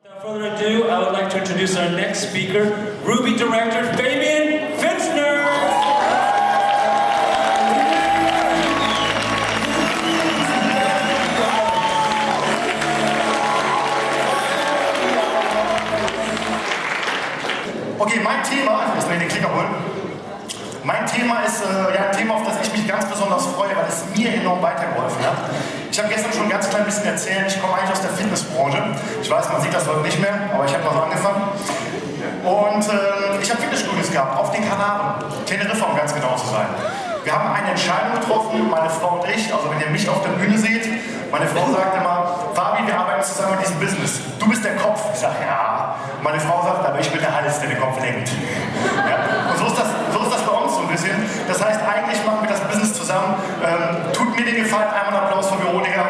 Without further ado, I would like to introduce our next speaker, Ruby director Fabian Fitzner. Okay, mein Thema, ich muss mir den Klicker holen. Mein Thema ist ein Thema, auf das ich mich ganz besonders freue, weil es mir enorm weitergeholfen hat. Ich habe gestern schon ein ganz klein bisschen erzählt, ich komme eigentlich aus der Fitnessbranche. Ich weiß, man sieht das heute nicht mehr, aber ich habe noch so angefangen. Und ich habe Fitnessstudios gehabt, auf den Kanaren, Teneriffa, um ganz genau zu sein. Wir haben eine Entscheidung getroffen, meine Frau und ich, also wenn ihr mich auf der Bühne seht, meine Frau sagt immer, Fabi, wir arbeiten zusammen in diesem Business. Du bist der Kopf. Ich sage, ja. Meine Frau sagt, aber ich bin der Hals, der den Kopf lenkt. Ja? Und so ist das bei uns so ein bisschen. Das heißt, eigentlich machen wir das Business zusammen. Tut mir den Gefallen, einmal einen Applaus von Veronika.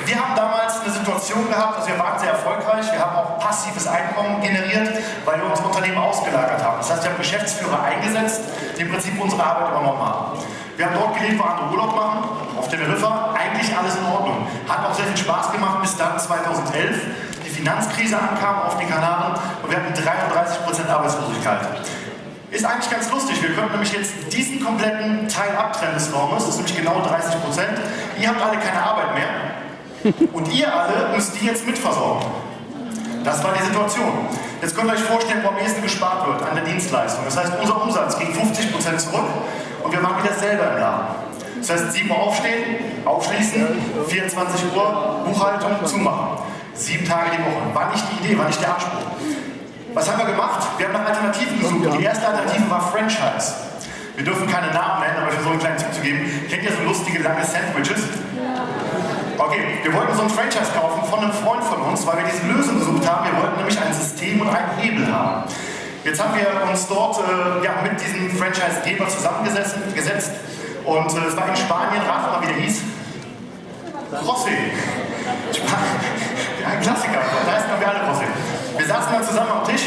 Wir haben damals eine Situation gehabt, also wir waren sehr erfolgreich, wir haben auch passives Einkommen generiert, weil wir unser Unternehmen ausgelagert haben. Das heißt, wir haben Geschäftsführer eingesetzt, die im Prinzip unsere Arbeit übernommen haben. Wir haben dort gelebt, wo andere Urlaub machen, auf Teneriffa, eigentlich alles in Ordnung. Hat auch sehr viel Spaß gemacht, bis dann 2011 die Finanzkrise ankam auf die Kanaren und wir hatten 33% Arbeitslosigkeit. Ist eigentlich ganz lustig, wir könnten nämlich jetzt diesen kompletten Teil abtrennen des Raumes, das ist nämlich genau 30%. Ihr habt alle keine Arbeit mehr. Und ihr alle müsst die jetzt mitversorgen. Das war die Situation. Jetzt könnt ihr euch vorstellen, wo am ehesten gespart wird an der Dienstleistung. Das heißt, unser Umsatz ging 50% zurück und wir waren wieder selber im Laden. Das heißt, 7 Uhr aufstehen, aufschließen, 24 Uhr Buchhaltung zumachen. 7 Tage die Woche. War nicht die Idee, war nicht der Anspruch. Was haben wir gemacht? Wir haben nach Alternativen gesucht. Und die erste Alternative war Franchise. Wir dürfen keine Namen nennen, aber für so einen kleinen Tipp zu geben. Kennt ihr so lustige lange Sandwiches? Okay, wir wollten so ein Franchise kaufen von einem Freund von uns, weil wir diese Lösung gesucht haben. Wir wollten nämlich ein System und einen Hebel haben. Jetzt haben wir uns dort mit diesem Franchise-Geber zusammengesetzt und es war in Spanien, rat mal, wie der hieß. José. Ein Klassiker, da heißen wir alle José. Wir saßen dann zusammen am Tisch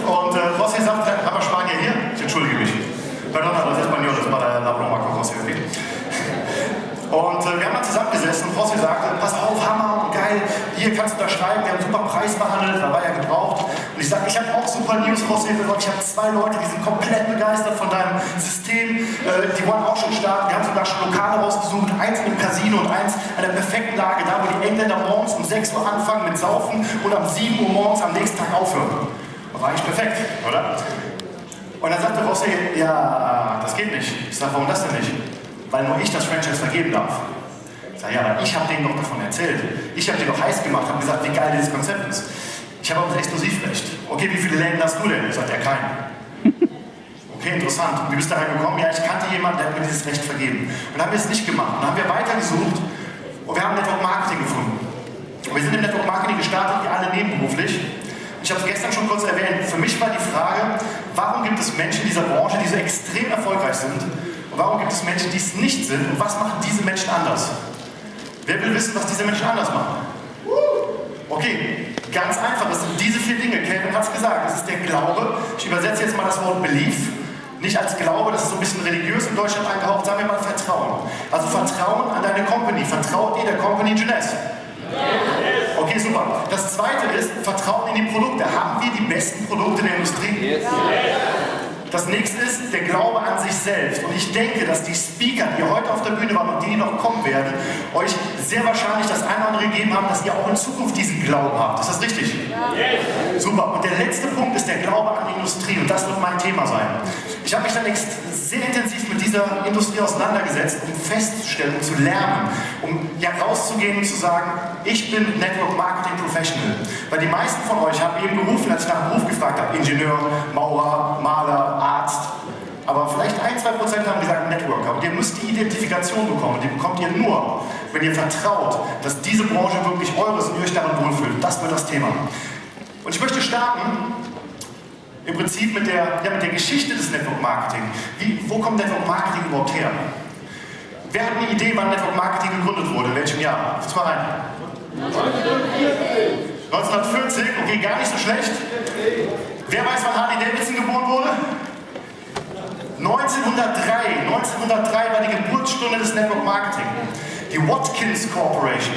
und José sagt, haben wir Spanier hier? Ich entschuldige mich. Perdón, los españoles para la broma con José, okay? Und wir haben dann zusammengesessen und José sagte, pass auf, Hammer und geil, hier kannst du unterschreiben, wir haben einen super Preis verhandelt, da war ja gebraucht. Und ich sage, ich habe auch super News, José, ich habe 2 Leute, die sind komplett begeistert von deinem System, die wollen auch schon starten, wir haben sogar schon Lokale rausgesucht, eins im Casino und eins an der perfekten Lage, da wo die Engländer morgens um 6 Uhr anfangen mit Saufen und um 7 Uhr morgens am nächsten Tag aufhören. Das war eigentlich perfekt, oder? Und dann sagte José, ja, das geht nicht. Ich sage, warum das denn nicht? Weil nur ich das Franchise vergeben darf. Ich sage, ja, aber ich habe denen doch davon erzählt. Ich habe denen doch heiß gemacht, habe gesagt, wie geil dieses Konzept ist. Ich habe auch das Exklusivrecht. Okay, wie viele Läden hast du denn? Sagt er, keinen. Okay, interessant. Und wie bist du da gekommen? Ja, ich kannte jemanden, der hat mir dieses Recht vergeben. Und dann haben wir es nicht gemacht. Und dann haben wir weitergesucht und wir haben Network Marketing gefunden. Und wir sind im Network Marketing gestartet, die alle nebenberuflich. Ich habe es gestern schon kurz erwähnt. Für mich war die Frage, warum gibt es Menschen in dieser Branche, die so extrem erfolgreich sind? Und warum gibt es Menschen, die es nicht sind? Und was machen diese Menschen anders? Wer will wissen, was diese Menschen anders machen? Okay, ganz einfach. Das sind diese 4 Dinge. Kelvin hat es gesagt. Das ist der Glaube. Ich übersetze jetzt mal das Wort Belief. Nicht als Glaube, das ist so ein bisschen religiös in Deutschland eingehaucht. Sagen wir mal Vertrauen. Also Vertrauen an deine Company. Vertraut ihr der Company Jeunesse? Okay, super. Das zweite ist Vertrauen in die Produkte. Haben wir die besten Produkte der Industrie? Yes. Das nächste ist der Glaube an sich selbst. Und ich denke, dass die Speaker, die heute auf der Bühne waren und die noch kommen werden, euch sehr wahrscheinlich das eine oder andere gegeben haben, dass ihr auch in Zukunft diesen Glauben habt. Ist das richtig? Ja. Super. Und der letzte Punkt ist der Glaube an die Industrie. Und das wird mein Thema sein. Ich habe mich dann sehr intensiv mit dieser Industrie auseinandergesetzt, um festzustellen, um zu lernen, um rauszugehen und zu sagen, ich bin Network Marketing Professional. Weil die meisten von euch haben eben gerufen, als ich nach dem Beruf gefragt habe, Ingenieur, Maurer, Maler, Arzt. Aber vielleicht 1-2% haben gesagt Networker. Und ihr müsst die Identifikation bekommen. Und die bekommt ihr nur, wenn ihr vertraut, dass diese Branche wirklich eure ist und ihr euch darin wohlfühlt. Das wird das Thema. Und ich möchte starten im Prinzip mit der Geschichte des Network Marketing. Wo kommt Network Marketing überhaupt her? Wer hat eine Idee, wann Network Marketing gegründet wurde? In welchem Jahr? Ruf's mal rein. 1940, okay, gar nicht so schlecht. Wer weiß, wann Harley Davidson geboren wurde? 1903 war die Geburtsstunde des Network Marketing. Die Watkins Corporation.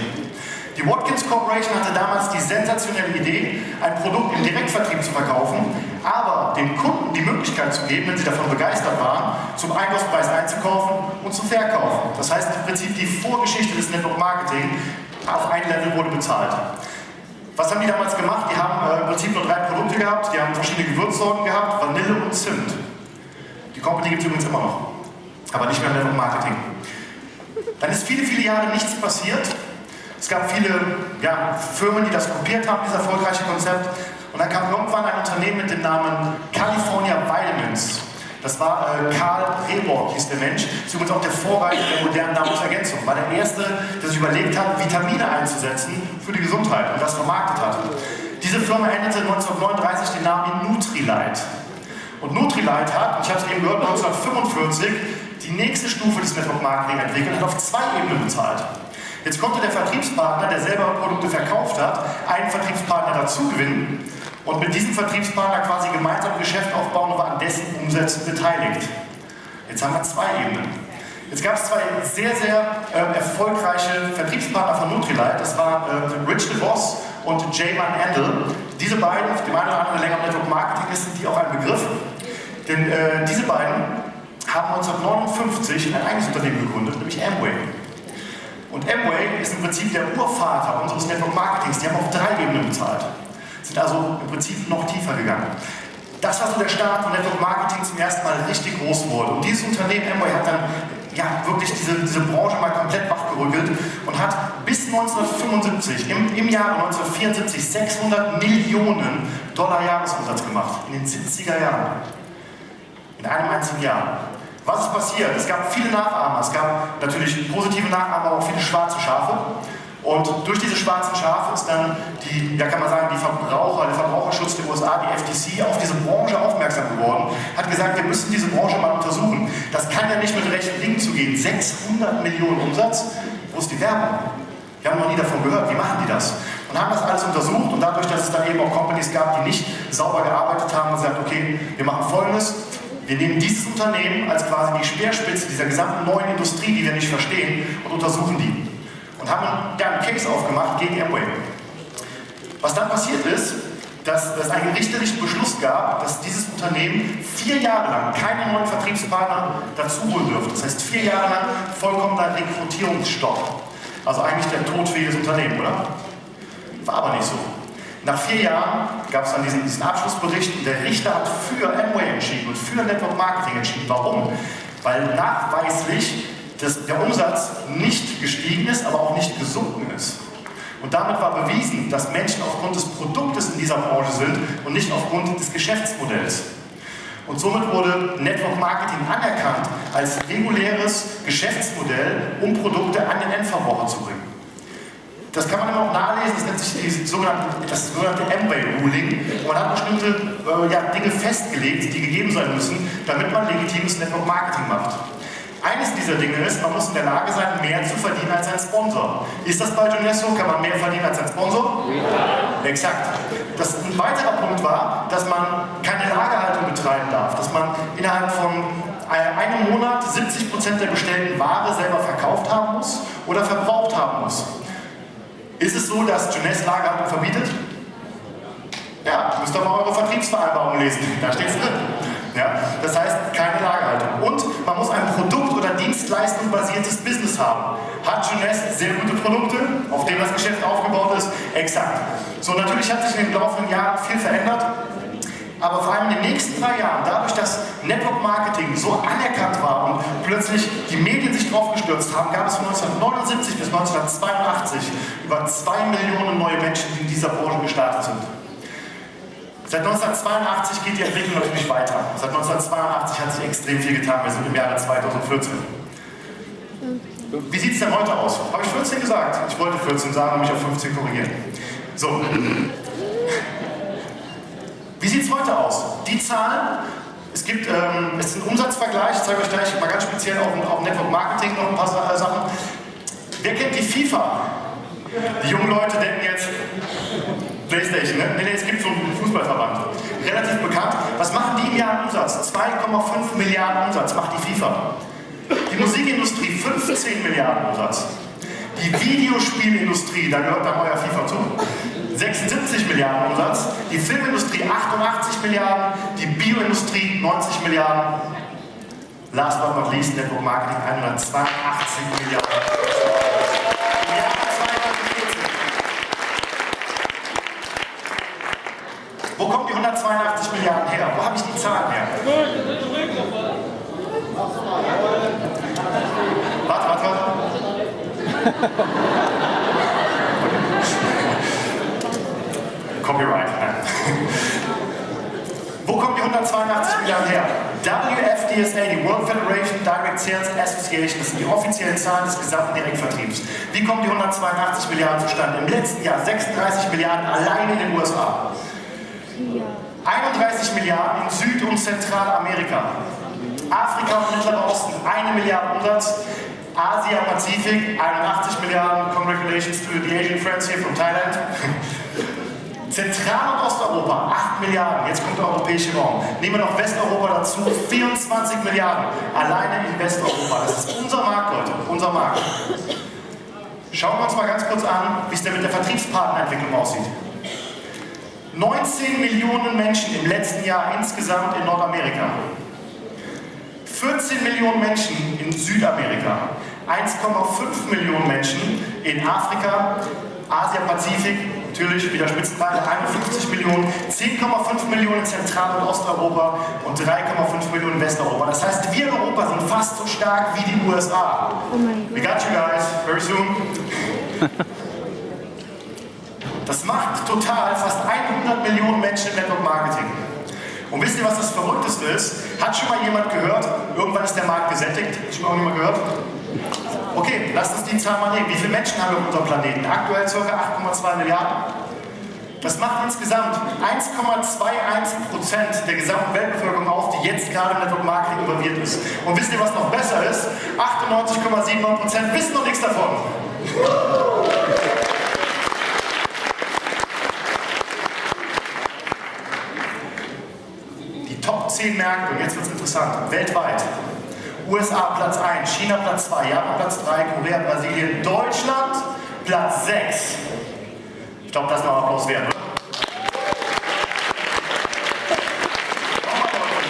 Die Watkins Corporation hatte damals die sensationelle Idee, ein Produkt im Direktvertrieb zu verkaufen, aber den Kunden die Möglichkeit zu geben, wenn sie davon begeistert waren, zum Einkaufspreis einzukaufen und zu verkaufen. Das heißt im Prinzip die Vorgeschichte des Network Marketing auf ein Level wurde bezahlt. Was haben die damals gemacht? Die haben im Prinzip nur 3 Produkte gehabt, die haben verschiedene Gewürzsorten gehabt, Vanille und Zimt. Die Company gibt es übrigens immer noch, aber nicht mehr im Network Marketing. Dann ist viele, viele Jahre nichts passiert. Es gab viele Firmen, die das kopiert haben, dieses erfolgreiche Konzept. Und dann kam irgendwann ein Unternehmen mit dem Namen California Vitamins. Das war Karl Rehborg, hieß der Mensch. Ist übrigens auch der Vorreiter der modernen Nahrungsergänzung. War der Erste, der sich überlegt hat, Vitamine einzusetzen für die Gesundheit und das vermarktet hat. Diese Firma endete 1939 den Namen in Nutrilite. Und Nutrilite hat, und ich habe es eben gehört, 1945 die nächste Stufe des Network Marketing entwickelt und hat auf 2 Ebenen bezahlt. Jetzt konnte der Vertriebspartner, der selber Produkte verkauft hat, einen Vertriebspartner dazu gewinnen und mit diesem Vertriebspartner quasi gemeinsam ein Geschäft aufbauen und war an dessen Umsätzen beteiligt. Jetzt haben wir 2 Ebenen. Jetzt gab es 2 sehr, sehr erfolgreiche Vertriebspartner von Nutrilite. Das waren Rich DeVos und Jayman Endel. Diese beiden, auf dem einen oder anderen länger im Network Marketing ist, sind die auch ein Begriff. Denn diese beiden haben 1959 ein eigenes Unternehmen gegründet, nämlich Amway. Und Amway ist im Prinzip der Urvater unseres Network Marketings. Die haben auf 3 Ebenen bezahlt. Sind also im Prinzip noch tiefer gegangen. Das war so der Start, wo Network Marketing zum ersten Mal richtig groß wurde. Und dieses Unternehmen Amway hat dann wirklich diese Branche mal komplett wachgerüttelt und hat bis 1975, im Jahre 1974, $600 Millionen Jahresumsatz gemacht. In den 70er Jahren. In einem einzigen Jahr. Was ist passiert? Es gab viele Nachahmer. Es gab natürlich positive Nachahmer, aber auch viele schwarze Schafe. Und durch diese schwarzen Schafe ist dann der Verbraucherschutz der USA, die FTC, auf diese Branche aufmerksam geworden, hat gesagt, wir müssen diese Branche mal untersuchen. Das kann ja nicht mit rechten Dingen zugehen. 600 Millionen Umsatz, wo ist die Werbung? Wir haben noch nie davon gehört, wie machen die das? Und haben das alles untersucht und dadurch, dass es dann eben auch Companies gab, die nicht sauber gearbeitet haben, gesagt, okay, wir machen Folgendes. Wir nehmen dieses Unternehmen als quasi die Speerspitze dieser gesamten neuen Industrie, die wir nicht verstehen, und untersuchen die. Und haben einen Case aufgemacht gegen Amway. Was dann passiert ist, dass es einen richterlichen Beschluss gab, dass dieses Unternehmen 4 Jahre lang keine neuen Vertriebspartner dazu holen dürfte. Das heißt 4 Jahre lang vollkommener Rekrutierungsstopp. Also eigentlich der Tod für jedes Unternehmen, oder? War aber nicht so. Nach 4 Jahren gab es dann diesen Abschlussbericht und der Richter hat für Amway entschieden und für Network Marketing entschieden. Warum? Weil nachweislich der Umsatz nicht gestiegen ist, aber auch nicht gesunken ist. Und damit war bewiesen, dass Menschen aufgrund des Produktes in dieser Branche sind und nicht aufgrund des Geschäftsmodells. Und somit wurde Network Marketing anerkannt als reguläres Geschäftsmodell, um Produkte an den Endverbraucher zu bringen. Das kann man immer auch nachlesen, das nennt sich das sogenannte Amway-Ruling. Man hat bestimmte Dinge festgelegt, die gegeben sein müssen, damit man legitimes Network Marketing macht. Eines dieser Dinge ist, man muss in der Lage sein, mehr zu verdienen als ein Sponsor. Ist das bei Jeunesse so? Kann man mehr verdienen als ein Sponsor? Ja. Exakt. Ein weiterer Punkt war, dass man keine Lagerhaltung betreiben darf, dass man innerhalb von einem Monat 70% der bestellten Ware selber verkauft haben muss oder verbraucht haben muss. Ist es so, dass Jeunesse Lagerhaltung verbietet? Ja, müsst ihr mal eure Vertriebsvereinbarung lesen, da steht es drin. Ja, das heißt, keine Lagerhaltung. Und man muss ein Produkt- oder dienstleistungsbasiertes Business haben. Hat Jeunesse sehr gute Produkte, auf denen das Geschäft aufgebaut ist? Exakt. So, natürlich hat sich in den laufenden Jahren viel verändert. Aber vor allem in den nächsten 3 Jahren, dadurch, dass Network Marketing so anerkannt war und plötzlich die Medien sich drauf gestürzt haben, gab es von 1979 bis 1982 über 2 Millionen neue Menschen, die in dieser Branche gestartet sind. Seit 1982 geht die Entwicklung natürlich weiter. Seit 1982 hat sich extrem viel getan. Wir sind im Jahre 2014. Wie sieht es denn heute aus? Habe ich 14 gesagt? Ich wollte 14 sagen und mich auf 15 korrigieren. So. Wie sieht es heute aus? Die Zahlen, es ist ein Umsatzvergleich, ich zeige euch gleich mal ganz speziell auf Network Marketing noch ein paar Sachen. Wer kennt die FIFA? Die jungen Leute denken jetzt, PlayStation, ne? Nee, es gibt so einen Fußballverband. Relativ bekannt. Was machen die im Jahr Umsatz? 2,5 Milliarden Umsatz macht die FIFA. Die Musikindustrie 15 Milliarden Umsatz. Die Videospielindustrie, da gehört dann euer FIFA zu, 76 Milliarden Umsatz. Die Filmindustrie 88 Milliarden. Die Bioindustrie 90 Milliarden. Last but not least, Network Marketing 182 Milliarden. Im Jahr 2014. Wo kommen die 182 Milliarden her? Wo habe ich die Zahlen her? Warte. Copyright. Wo kommen die 182 Milliarden her? WFDSA, die World Federation Direct Sales Association, das sind die offiziellen Zahlen des gesamten Direktvertriebs. Wie kommen die 182 Milliarden zustande? Im letzten Jahr 36 Milliarden allein in den USA. 31 Milliarden in Süd- und Zentralamerika. Afrika und Mittlerer Osten 1 Milliarde Umsatz. Asia-Pazifik 81 Milliarden. Congratulations to the Asian friends here from Thailand. Zentral- und Osteuropa 8 Milliarden. Jetzt kommt der europäische Raum. Nehmen wir noch Westeuropa dazu, 24 Milliarden. Alleine in Westeuropa. Das ist unser Markt, Leute. Unser Markt. Schauen wir uns mal ganz kurz an, wie es denn mit der Vertriebspartnerentwicklung aussieht. 19 Millionen Menschen im letzten Jahr insgesamt in Nordamerika. 14 Millionen Menschen in Südamerika. 1,5 Millionen Menschen in Afrika, Asia-Pazifik, natürlich wieder Spitzenreiter, 51 Millionen, 10,5 Millionen in Zentral- und Osteuropa und 3,5 Millionen in Westeuropa. Das heißt, wir in Europa sind fast so stark wie die USA. We got you guys, very soon. Das macht total fast 100 Millionen Menschen im Network Marketing. Und wisst ihr, was das Verrückteste ist? Hat schon mal jemand gehört, irgendwann ist der Markt gesättigt? Hat schon mal jemand gehört? Okay, lasst uns die Zahl mal nehmen. Wie viele Menschen haben wir auf unserem Planeten? Aktuell ca. 8,2 Milliarden. Das macht insgesamt 1,21% der gesamten Weltbevölkerung auf, die jetzt gerade im Network Marketing involviert ist. Und wisst ihr, was noch besser ist? 98,79% wissen noch nichts davon. Top 10 Märkte, und jetzt wird es interessant, weltweit. USA Platz 1, China Platz 2, Japan Platz 3, Korea, Brasilien, Deutschland Platz 6. Ich glaube, das ist noch ein Applaus wert, oder?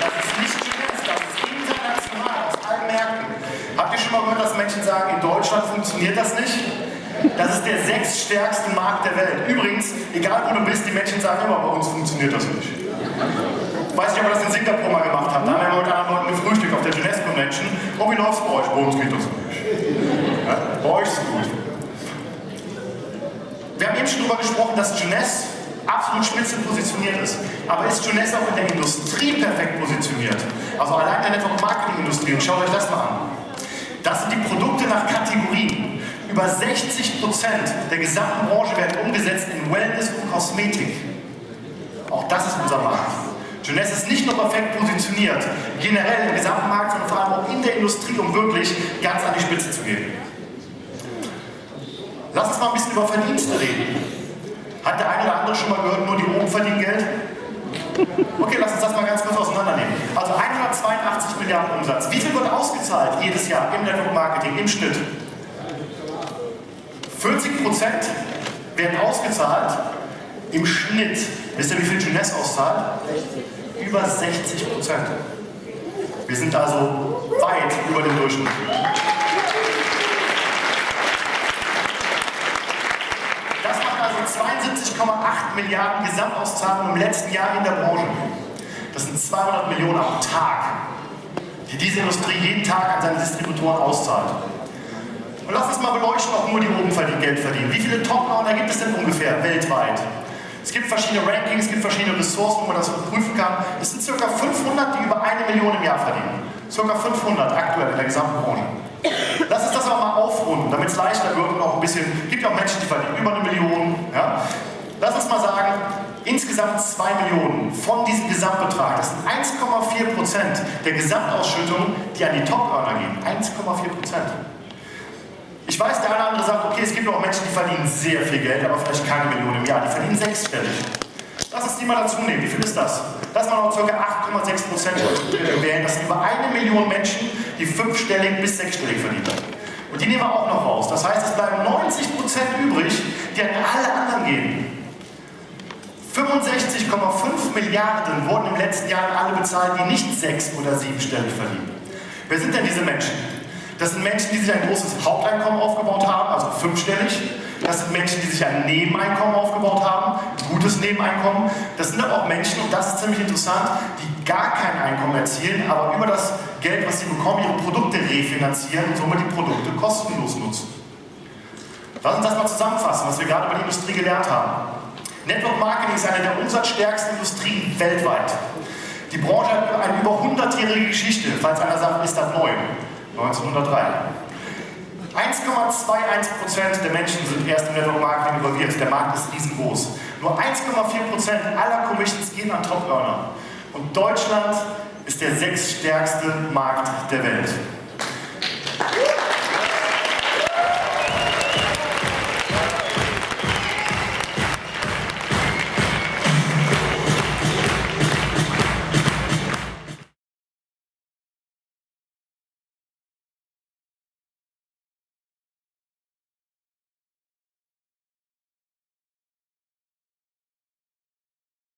Das ist nicht Chines, das ist international, aus allen Märkten. Habt ihr schon mal gehört, dass Menschen sagen, in Deutschland funktioniert das nicht? Das ist der 6. stärkste Markt der Welt. Übrigens, egal wo du bist, die Menschen sagen immer, bei uns funktioniert das nicht. Ich weiß nicht, ob ihr das in Singapur mal gemacht habt. Da haben wir mit anderen Leuten gefrühstückt auf der Jeunesse Convention. Und wie läuft's bei euch? Bei uns geht das nicht. Ja? Bei euch ist es gut. Wir haben eben schon darüber gesprochen, dass Jeunesse absolut spitze positioniert ist. Aber ist Jeunesse auch in der Industrie perfekt positioniert? Also allein der Network Marketing Industrie. Und schaut euch das mal an. Das sind die Produkte nach Kategorien. Über 60% der gesamten Branche werden umgesetzt in Wellness und Kosmetik. Auch das ist unser Markt. Jeunesse ist nicht nur perfekt positioniert, generell im gesamten Markt, sondern vor allem auch in der Industrie, um wirklich ganz an die Spitze zu gehen. Lass uns mal ein bisschen über Verdienste reden. Hat der eine oder andere schon mal gehört, nur die oben verdienen Geld? Okay, lass uns das mal ganz kurz auseinandernehmen. Also 182 Milliarden Umsatz. Wie viel wird ausgezahlt jedes Jahr im Network Marketing im Schnitt? 40% werden ausgezahlt im Schnitt. Wisst ihr, wie viel Jeunesse auszahlt? Über 60%. Wir sind also weit über dem Durchschnitt. Das macht also 72,8 Milliarden Gesamtauszahlungen im letzten Jahr in der Branche. Das sind 200 Millionen am Tag, die diese Industrie jeden Tag an seine Distributoren auszahlt. Und lass uns mal beleuchten, ob nur die oben Geld verdienen. Wie viele Top-Owner gibt es denn ungefähr weltweit? Es gibt verschiedene Rankings, es gibt verschiedene Ressourcen, wo man das prüfen kann. Es sind ca. 500, die über 1 Million im Jahr verdienen. Ca. 500 aktuell in der gesamten Branche. Lass uns das aber mal aufrunden, damit es leichter wird und auch ein bisschen. Es gibt ja auch Menschen, die verdienen über 1 Million. Ja? Lass uns mal sagen, insgesamt 2 Millionen von diesem Gesamtbetrag. Das sind 1,4% der Gesamtausschüttung, die an die Top-Earner gehen. 1,4%. Ich weiß, der eine oder andere sagt, okay, es gibt auch Menschen, die verdienen sehr viel Geld, aber vielleicht keine Million im Jahr, die verdienen sechsstellig. Lass uns die mal dazu nehmen. Wie viel ist das? Das waren noch ca. 8,6% wählen. Das sind über 1 Million Menschen, die fünfstellig bis sechsstellig verdienen. Und die nehmen wir auch noch raus. Das heißt, es bleiben 90% übrig, die an alle anderen gehen. 65,5 Milliarden wurden im letzten Jahr an alle bezahlt, die nicht sechs- oder siebenstellig verdienen. Wer sind denn diese Menschen? Das sind Menschen, die sich ein großes Haupteinkommen aufgebaut haben, also fünfstellig. Das sind Menschen, die sich ein Nebeneinkommen aufgebaut haben, ein gutes Nebeneinkommen. Das sind aber auch Menschen, und das ist ziemlich interessant, die gar kein Einkommen erzielen, aber über das Geld, was sie bekommen, ihre Produkte refinanzieren und somit die Produkte kostenlos nutzen. Lass uns das mal zusammenfassen, was wir gerade bei der Industrie gelernt haben. Network Marketing ist eine der umsatzstärksten Industrien weltweit. Die Branche hat eine über 100-jährige Geschichte, falls einer sagt, ist das neu. 1903. 1,21% der Menschen sind erst im Network Marketing involviert. Der Markt ist riesengroß. Nur 1,4% aller Commissions gehen an Top-Earner. Und Deutschland ist der sechststärkste Markt der Welt.